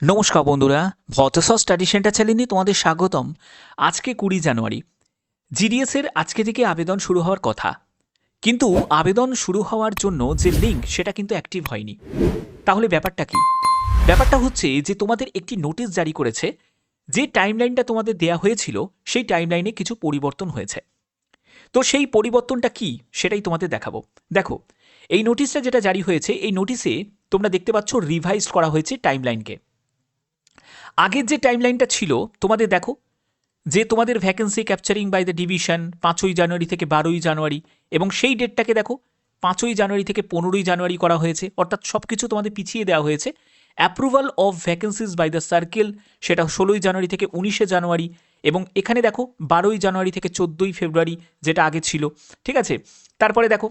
নমস্কার বন্ধুরা, ভট্টস study centre চ্যানেলে তোমাদের স্বাগতম। আজকে 20 জানুয়ারি। জিডিএসের আজকে থেকে আবেদন শুরু হওয়ার কথা, কিন্তু আবেদন শুরু হওয়ার জন্য যে লিঙ্ক সেটা কিন্তু অ্যাক্টিভ হয়নি। তাহলে ব্যাপারটা কি? ব্যাপারটা হচ্ছে যে তোমাদের একটি নোটিশ জারি করেছে, যে টাইমলাইনটা তোমাদের দেয়া হয়েছিল সেই টাইমলাইনে কিছু পরিবর্তন হয়েছে। তো সেই পরিবর্তনটা কি সেটাই তোমাদের দেখাবো। দেখো, এই নোটিশটা যেটা জারি হয়েছে, এই নোটিশে তোমরা দেখতে পাচ্ছ রিভাইজড করা হয়েছে টাইমলাইনকে। আগের যে টাইমলাইনটা ছিল তোমাদের দেখো, যে তোমাদের vacancy capturing by the division 5ই জানুয়ারি থেকে 12ই জানুয়ারি, এবং সেই ডেটটাকে দেখো 5ই জানুয়ারি থেকে 15ই জানুয়ারি করা হয়েছে, অর্থাৎ সব কিছু তোমাদের পিছিয়ে দেওয়া হয়েছে। Approval of vacancies by the circle সেটা 16ই জানুয়ারি থেকে 19শে জানুয়ারি, এবং এখানে দেখো 12ই জানুয়ারি থেকে 14ই ফেব্রুয়ারি যেটা আগে ছিল। ঠিক আছে, তারপরে দেখো,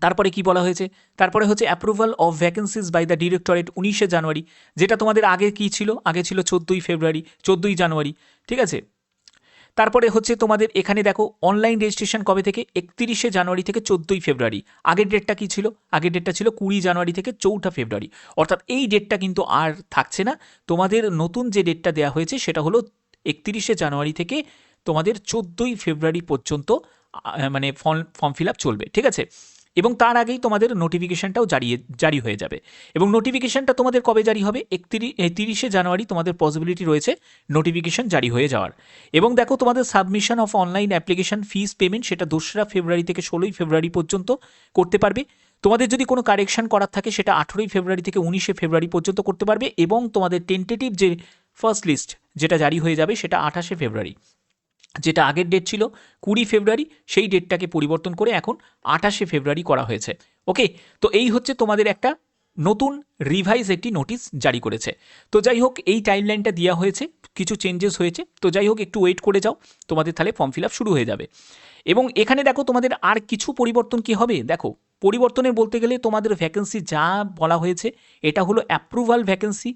তারপরে কি বলা হয়েছে, তারপরে হচ্ছে approval of vacancies by the directorate 19শে জানুয়ারি, যেটা তোমাদের আগে কি ছিল, আগে ছিল 14ই ফেব্রুয়ারি, 14ই জানুয়ারি। ঠিক আছে, তারপরে হচ্ছে তোমাদের এখানে দেখো অনলাইন রেজিস্ট্রেশন কবে থেকে, 31শে জানুয়ারি থেকে 14ই ফেব্রুয়ারি। আগের ডেটটা কি ছিল, আগের ডেটটা ছিল 20 জানুয়ারি থেকে 4ঠা ফেব্রুয়ারি, অর্থাৎ এই ডেটটা কিন্তু আর থাকছে না। তোমাদের নতুন যে ডেটটা দেওয়া হয়েছে সেটা হলো 31শে জানুয়ারি থেকে তোমাদের 14ই ফেব্রুয়ারি পর্যন্ত মানে ফর্ম ফিল আপ চলবে। ঠিক আছে, এবং তার আগেই তোমাদের নোটিফিকেশানটাও জারি হয়ে যাবে। এবং নোটিফিকেশানটা তোমাদের কবে জারি হবে, 30শে জানুয়ারি তোমাদের পসিবিলিটি রয়েছে নোটিফিকেশান জারি হয়ে যাওয়ার। এবং দেখো তোমাদের submission of online application fees payment সেটা 2রা ফেব্রুয়ারি থেকে 16ই ফেব্রুয়ারি পর্যন্ত করতে পারবে। তোমাদের যদি কোনো কারেকশন করার থাকে সেটা 18ই ফেব্রুয়ারি থেকে 19শে ফেব্রুয়ারি পর্যন্ত করতে পারবে। এবং তোমাদের টেন্টেটিভ যে ফার্স্ট লিস্ট যেটা জারি হয়ে যাবে সেটা 28শে ফেব্রুয়ারি, যেটা আগের ডেট ছিল 20 ফেব্রুয়ারি, সেই ডেটটাকে পরিবর্তন করে এখন 28শে ফেব্রুয়ারি করা হয়েছে। ওকে, তো এই হচ্ছে তোমাদের একটা নতুন রিভাইজ একটি নোটিশ জারি করেছে। তো যাই হোক, এই টাইমলাইনটা দেওয়া হয়েছে, কিছু চেঞ্জেস হয়েছে, তো যাই হোক একটু ওয়েট করে যাও, তোমাদের তাহলে ফর্ম ফিল আপ শুরু হয়ে যাবে। এবং এখানে দেখো তোমাদের আর কিছু পরিবর্তন কি হবে, দেখো পরিবর্তনের বলতে গেলে তোমাদের ভ্যাকেন্সি যা বলা হয়েছে এটা হলো অ্যাপ্রুভাল ভ্যাকেন্সি।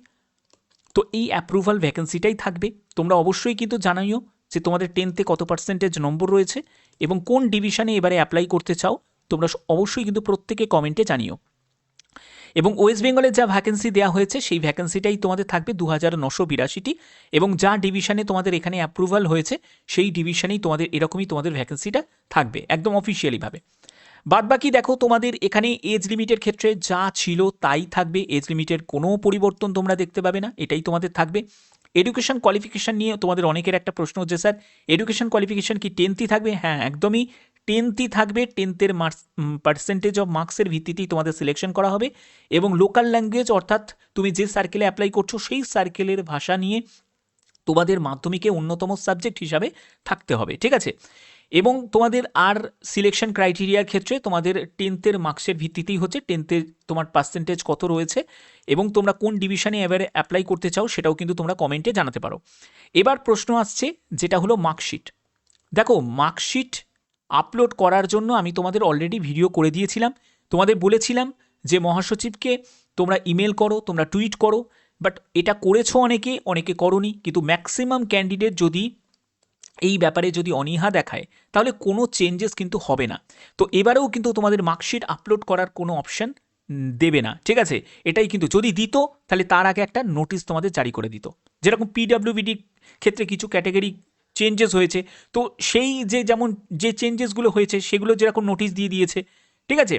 তো এই অ্যাপ্রুভাল ভ্যাকেন্সিটাই থাকবে। তোমরা অবশ্যই কিন্তু জানাইও যে তোমাদের 10তে কত পার্সেন্টেজ নম্বর রয়েছে এবং কোন ডিভিশনে এবারে অ্যাপ্লাই করতে চাও, তোমরা অবশ্যই কিন্তু প্রত্যেকে কমেন্টে জানিও। এবং ওয়েস্ট বেঙ্গলের যা ভ্যাকেন্সি দেওয়া হয়েছে সেই ভ্যাকেন্সিটাই তোমাদের থাকবে 2982টি, এবং যা ডিভিশনে তোমাদের এখানে অ্যাপ্রুভাল হয়েছে সেই ডিভিশনেই তোমাদের এরকমই তোমাদের ভ্যাকেন্সিটা থাকবে একদম অফিসিয়ালিভাবে। বাদবাকি দেখো তোমাদের এখানে এজ লিমিটের ক্ষেত্রে যা ছিল তাই থাকবে, এজ লিমিটের কোনো পরিবর্তন তোমরা দেখতে পাবে না, এটাই তোমাদের থাকবে। এডুকেশন কোয়ালিফিকেশান নিয়ে তোমাদের অনেকের একটা প্রশ্ন হচ্ছে, স্যার এডুকেশন কোয়ালিফিকেশান কি 10ই থাকবে? হ্যাঁ, একদমই 10ই থাকবে। 10th পার্সেন্টেজ অফ মার্কসের ভিত্তিতেই তোমাদের সিলেকশন করা হবে। এবং লোকাল ল্যাঙ্গুয়েজ, অর্থাৎ তুমি যে সার্কেলে অ্যাপ্লাই করছো সেই সার্কেলের ভাষা নিয়ে তোমাদের মাধ্যমিকে অন্যতম সাবজেক্ট হিসাবে থাকতে হবে। ঠিক আছে, এবং তোমাদের আর সিলেকশন ক্রাইটেরিয়ার ক্ষেত্রে তোমাদের 10th মার্কসের ভিত্তিতেই হচ্ছে, 10th তোমার পার্সেন্টেজ কত রয়েছে এবং তোমরা কোন ডিভিশনে এবারে অ্যাপ্লাই করতে চাও সেটাও কিন্তু তোমরা কমেন্টে জানাতে পারো। এবার প্রশ্ন আসছে যেটা হলো মার্কশিট। দেখো, মার্কশিট আপলোড করার জন্য আমি তোমাদের অলরেডি ভিডিও করে দিয়েছিলাম, তোমাদের বলেছিলাম যে মহাসচিবকে তোমরা ইমেল করো, তোমরা টুইট করো, বাট এটা করেছো অনেকে, অনেকে করোনি, কিন্তু ম্যাক্সিমাম ক্যান্ডিডেট যদি এই ব্যাপারে যদি অনীহা দেখায় তাহলে কোনো চেঞ্জেস কিন্তু হবে না। তো এবারেও কিন্তু তোমাদের মার্কশিট আপলোড করার কোনো অপশান দেবে না। ঠিক আছে, এটাই কিন্তু যদি দিত তাহলে তার আগে একটা নোটিশ তোমাদের জারি করে দিত, যেরকম পিডাব্লিউবিডির ক্ষেত্রে কিছু ক্যাটাগরি চেঞ্জেস হয়েছে, তো সেই যে যেমন যে চেঞ্জেসগুলো হয়েছে সেগুলো যেরকম নোটিশ দিয়ে দিয়েছে। ঠিক আছে,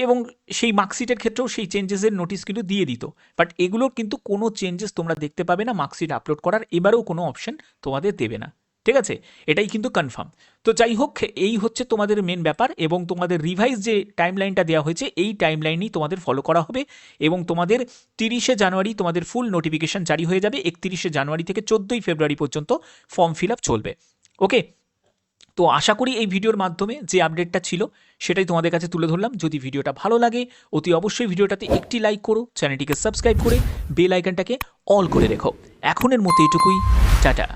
এবং সেই মার্কশিটের ক্ষেত্রেও সেই চেঞ্জেসের নোটিশ কিন্তু দিয়ে দিত, বাট এগুলোর কিন্তু কোনো চেঞ্জেস তোমরা দেখতে পাবে না, মার্কশিট আপলোড করার এবারেও কোনো অপশান তোমাদের দেবে না। ঠিক আছে, এটাই কিন্তু কনফার্ম। তো যাই হোক, এই হচ্ছে তোমাদের মেন ব্যাপার, এবং তোমাদের রিভাইজ যে টাইমলাইনটা দেওয়া হয়েছে এই টাইমলাইনই তোমাদের ফলো করা হবে। এবং তোমাদের 30শে জানুয়ারি তোমাদের ফুল নোটিফিকেশান জারি হয়ে যাবে, 31শে জানুয়ারি থেকে 14ই ফেব্রুয়ারি পর্যন্ত ফর্ম ফিল আপ চলবে। ওকে, তো আশা করি এই ভিডিওর মাধ্যমে যে আপডেটটা ছিল সেটাই তোমাদের কাছে তুলে ধরলাম। যদি ভিডিওটা ভালো লাগে অতি অবশ্যই ভিডিওটাতে একটি লাইক করো, চ্যানেলটিকে সাবস্ক্রাইব করে বেল আইকনটাকে অল করে রেখো। এখনের মতো এটুকুই, টাটা।